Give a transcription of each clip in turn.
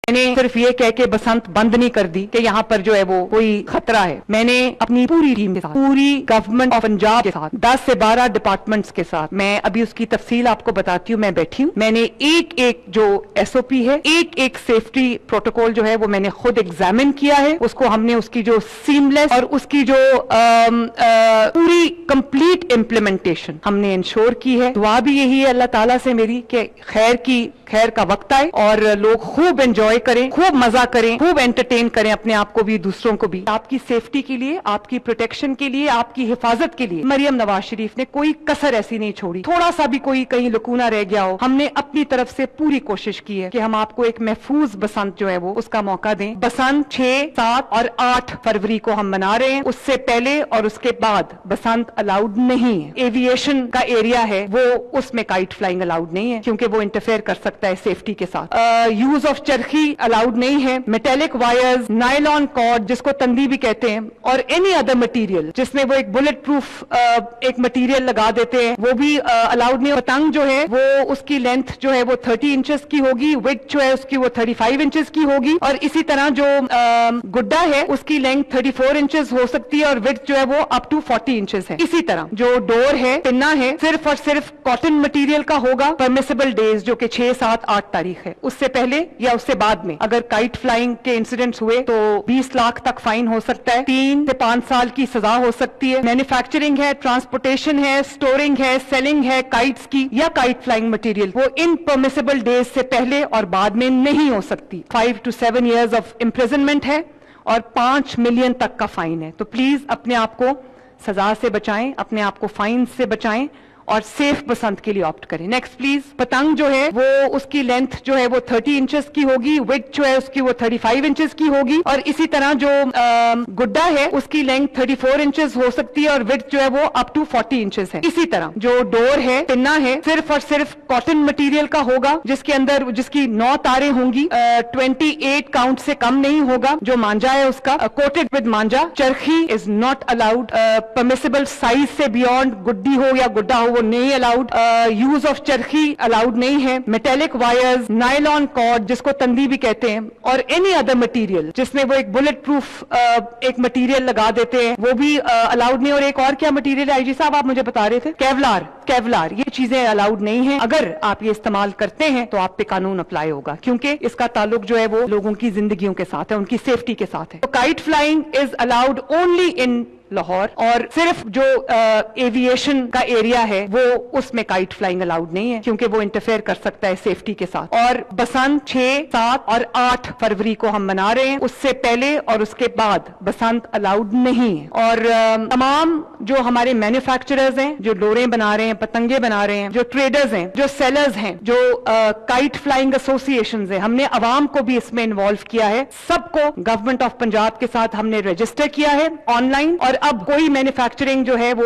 मैंने सिर्फ ये कह के बसंत बंद नहीं कर दी कि यहाँ पर जो है वो कोई खतरा है। मैंने अपनी पूरी टीम के साथ, पूरी गवर्नमेंट ऑफ पंजाब के साथ, 10 से 12 डिपार्टमेंट्स के साथ, मैं अभी उसकी तफसील आपको बताती हूँ, मैं बैठी हूँ। मैंने एक एक जो SOP है, एक एक सेफ्टी प्रोटोकॉल जो है वो मैंने खुद एग्जामिन किया है। उसको हमने उसकी जो सीमलेस और उसकी जो पूरी कंप्लीट इम्प्लीमेंटेशन हमने इंश्योर की है। दुआ भी यही है अल्लाह ताला से मेरी कि खैर का वक्त आए और लोग खूब एंजॉय करें, खूब मजा करें, खूब एंटरटेन करें अपने आप को भी, दूसरों को भी। आपकी सेफ्टी के लिए, आपकी प्रोटेक्शन के लिए, आपकी हिफाजत के लिए मरियम नवाज शरीफ ने कोई कसर ऐसी नहीं छोड़ी। थोड़ा सा भी कोई कहीं लुकूना रह गया हो, हमने अपनी तरफ से पूरी कोशिश की है कि हम आपको एक महफूज बसंत जो है वो उसका मौका दें। बसंत 6, 7 और 8 फरवरी को हम मना रहे हैं। उससे पहले और उसके बाद बसंत अलाउड नहीं है। एविएशन का एरिया है वो, उसमें काइट फ्लाइंग अलाउड नहीं है क्योंकि वो इंटरफेयर कर सकता है सेफ्टी के साथ। यूज ऑफ चरखी अलाउड नहीं है। मेटेलिक वायर्स, नायलॉन कॉर्ड जिसको तंदी भी कहते हैं, और एनी अदर मटेरियल जिसमें वो एक बुलेट प्रूफ एक मटेरियल लगा देते हैं, वो भी अलाउड नहीं है। पतंग जो है वो, उसकी लेंथ जो है वो 30 इंचेस की होगी, विड्थ जो है उसकी वो 35 इंचेस की होगी, और इसी तरह जो गुड्डा है उसकी लेंथ 34 इंचेस हो सकती है और विड्थ जो है वो अप टू 40 इंचेस है। इसी तरह जो डोर है, पिन्ना है, सिर्फ और सिर्फ कॉटन मटेरियल का होगा। परमिसेबल डेज जो कि 6, 7, 8 तारीख है, उससे पहले या उससे बाद में अगर काइट फ्लाइंग के इंसिडेंट्स हुए तो 20 लाख तक फाइन हो सकता है, 3 से 5 साल की सजा हो सकती है। मैन्युफैक्चरिंग है, ट्रांसपोर्टेशन है, स्टोरिंग है, सेलिंग है काइट्स की या काइट फ्लाइंग मटेरियल, वो इन परमिसेबल डेज से पहले और बाद में नहीं हो सकती। 5 to 7 years ऑफ इम्प्रिजनमेंट है और 5 मिलियन तक का फाइन है। तो प्लीज अपने आप को सजा से बचाएं, अपने आप को फाइन से बचाएं और सेफ बसंत के लिए ऑप्ट करें। Next please. पतंग जो है वो, उसकी लेंथ जो है वो 30 इंचेस की होगी, विड्थ जो है उसकी वो 35 इंचेस की होगी, और इसी तरह जो गुड्डा है उसकी लेंथ 34 इंचेस हो सकती है और विड्थ जो है वो अप टू 40 इंचेस है। इसी तरह जो डोर है, पिन्ना है, सिर्फ और सिर्फ कॉटन मटेरियल का होगा, जिसके अंदर जिसकी 9 तारें होंगी, 28 काउंट से कम नहीं होगा। जो मांझा है उसका coated with Manjha. Charkhi is not allowed. Permissible size से बियॉन्ड गुड्डी हो या गुड्डा हो वो नहीं allowed. Use of Charkhi allowed नहीं है। मेटेलिक वायर्स, नायलॉन कॉर्ड जिसको तंदी भी कहते हैं, और एनी अदर मटेरियल जिसमें वो एक बुलेट प्रूफ एक मटेरियल लगा देते हैं, वो भी अलाउड नहीं। और एक और क्या मटेरियल है आईजी साहब, आप मुझे बता रहे थे? केवलार, ये चीजें अलाउड नहीं है। अगर आप ये इस्तेमाल करते हैं तो आप पे कानून अप्लाई होगा, क्योंकि इसका ताल्लुक जो है वो लोगों की जिंदगियों के साथ है, उनकी सेफ्टी के साथ है। तो kite flying is allowed only in Lahore, और सिर्फ जो एविएशन का एरिया है वो, उसमें काइट फ्लाइंग अलाउड नहीं है क्योंकि वो इंटरफेयर कर सकता है सेफ्टी के साथ। और बसंत 6, 7 और 8 फरवरी को हम मना रहे हैं। उससे पहले और उसके बाद बसंत अलाउड नहीं है। और तमाम जो हमारे मैन्युफैक्चरर्स हैं, जो डोरें बना रहे हैं, पतंगे बना रहे हैं, जो ट्रेडर्स हैं, जो सेलर्स हैं, जो काइट फ्लाइंग एसोसिएशंस हैं, हमने अवाम को भी इसमें इन्वॉल्व किया है। सबको गवर्नमेंट ऑफ पंजाब के साथ हमने रजिस्टर किया है ऑनलाइन, और अब कोई मैन्युफैक्चरिंग जो है वो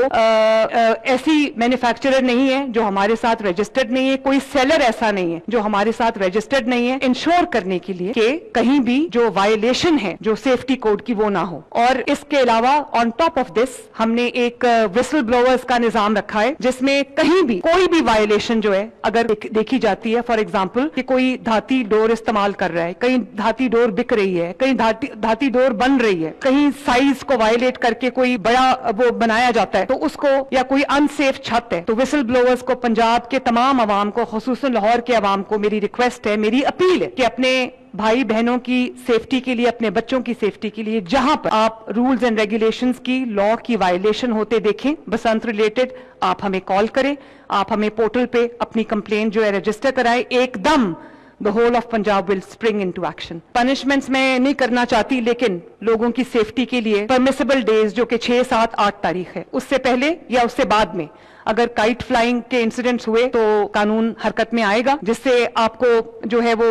ऐसी मैन्युफैक्चरर नहीं है जो हमारे साथ रजिस्टर्ड नहीं है, कोई सेलर ऐसा नहीं है जो हमारे साथ रजिस्टर्ड नहीं है, इंश्योर करने के लिए कि कहीं भी जो वायलेशन है जो सेफ्टी कोड की वो ना हो। और इसके अलावा ऑन टॉप ऑफ दिस हमने एक विसल ब्लोअर्स का निजाम रखा है, जिसमें कहीं भी कोई भी वायलेशन जो है अगर देखी जाती है, फॉर एग्जाम्पल कि कोई धाती डोर इस्तेमाल कर रहा है, कहीं धाती डोर बिक रही है, कहीं धाती डोर बन रही है, कहीं साइज को वायलेट करके कोई बड़ा वो बनाया जाता है तो उसको, या कोई अनसेफ छत है, तो विसल ब्लोअर्स को, पंजाब के तमाम अवाम को, खुसूसन लाहौर के अवाम को मेरी रिक्वेस्ट है, मेरी अपील है कि अपने भाई बहनों की सेफ्टी के लिए, अपने बच्चों की सेफ्टी के लिए, जहां पर आप रूल्स एंड रेगुलेशंस की, लॉ की वायलेशन होते देखें बसंत रिलेटेड, आप हमें कॉल करें, आप हमें पोर्टल पे अपनी कंप्लेंट जो है रजिस्टर कराएं। एकदम The whole of Punjab will spring into action. Punishments मैं नहीं करना चाहती, लेकिन लोगों की सेफ्टी के लिए परमिसेबल डेज जो कि 6, 7, 8 तारीख है, उससे पहले या उससे बाद में अगर काइट फ्लाइंग के इंसिडेंट्स हुए तो कानून हरकत में आएगा, जिससे आपको जो है वो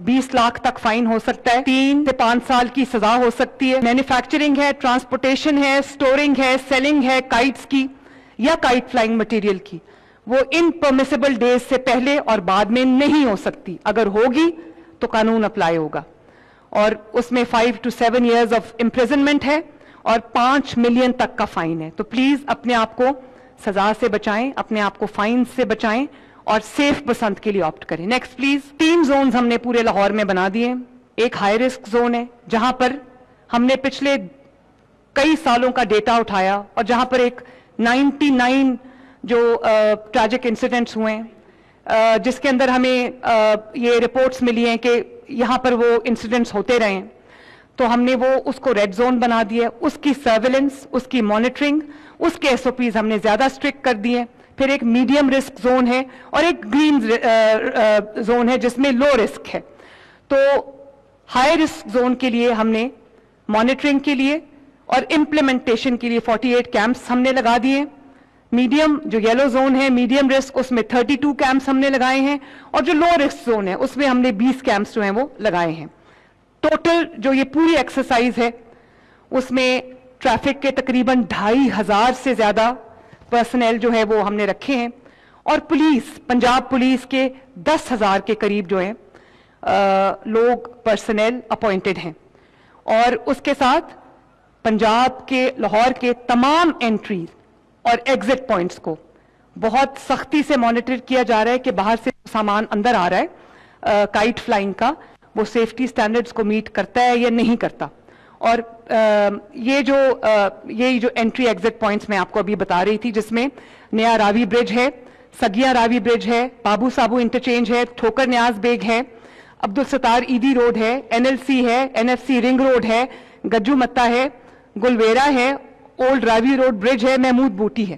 20 लाख तक फाइन हो सकता है, 3 से 5 साल की सजा हो सकती है। मैन्युफैक्चरिंग है, ट्रांसपोर्टेशन है, स्टोरिंग है, सेलिंग है काइट्स की या काइट फ्लाइंग मटेरियल की, वो इन परमिसेबल डेज से पहले और बाद में नहीं हो सकती। अगर होगी तो कानून अप्लाई होगा, और उसमें 5 to 7 years ऑफ इम्प्रिजनमेंट है और 5 मिलियन तक का फाइन है। तो प्लीज अपने आप को सजा से बचाएं, अपने आप को फाइन से बचाएं اور سیف بسنت کے لیے آپٹ کریں. Next please. 3 زونز ہم نے پورے لاہور میں بنا دیے. ایک ہائی رسک زون ہے جہاں پر ہم نے پچھلے کئی سالوں کا ڈیٹا اٹھایا اور جہاں پر ایک 99 جو ٹریجک انسیڈنٹس ہوئے ہیں جس کے اندر ہمیں یہ رپورٹس ملی ہیں کہ یہاں پر وہ انسیڈنٹس ہوتے رہے ہیں. تو ہم نے وہ اس کو ریڈ زون بنا دیا. اس کی سرویلنس, اس کی مانیٹرنگ, اس کے SOPs ہم نے زیادہ اسٹرکٹ کر دیے. پھر ایک میڈیم رسک زون ہے اور ایک گرین زون ہے جس میں لو رسک ہے. تو ہائی رسک زون کے لیے ہم نے مانیٹرنگ کے لیے اور امپلیمنٹیشن کے لیے 48 کیمپس ہم نے لگا دیے. میڈیم جو یلو زون ہے, میڈیم رسک, اس میں 32 کیمپس ہم نے لگائے ہیں. اور جو لو رسک زون ہے اس میں ہم نے 20 کیمپس جو ہیں وہ لگائے ہیں. ٹوٹل جو یہ پوری ایکسرسائز ہے اس میں ٹریفک کے تقریباً 2500 سے زیادہ پرسنل جو ہے وہ ہم نے رکھے ہیں. اور پولیس, پنجاب پولیس کے 10,000 کے قریب جو ہیں لوگ پرسنل اپوائنٹڈ ہیں. اور اس کے ساتھ پنجاب کے, لاہور کے تمام انٹریز اور ایگزٹ پوائنٹس کو بہت سختی سے مانیٹر کیا جا رہا ہے کہ باہر سے سامان اندر آ رہا ہے کائٹ فلائنگ کا, وہ سیفٹی سٹینڈرڈز کو میٹ کرتا ہے یا نہیں کرتا. اور یہ جو انٹری ایگزٹ پوائنٹس میں آپ کو ابھی بتا رہی تھی, جس میں نیا راوی برج ہے, سگیا راوی برج ہے, بابو سابو انٹرچینج ہے, ٹھوکر نیاز بیگ ہے, عبدالستار ایدی روڈ ہے, NLC ہے, NFC رنگ روڈ ہے, گجو متا ہے, گلویرا ہے, اولڈ راوی روڈ برج ہے, محمود بوٹی ہے.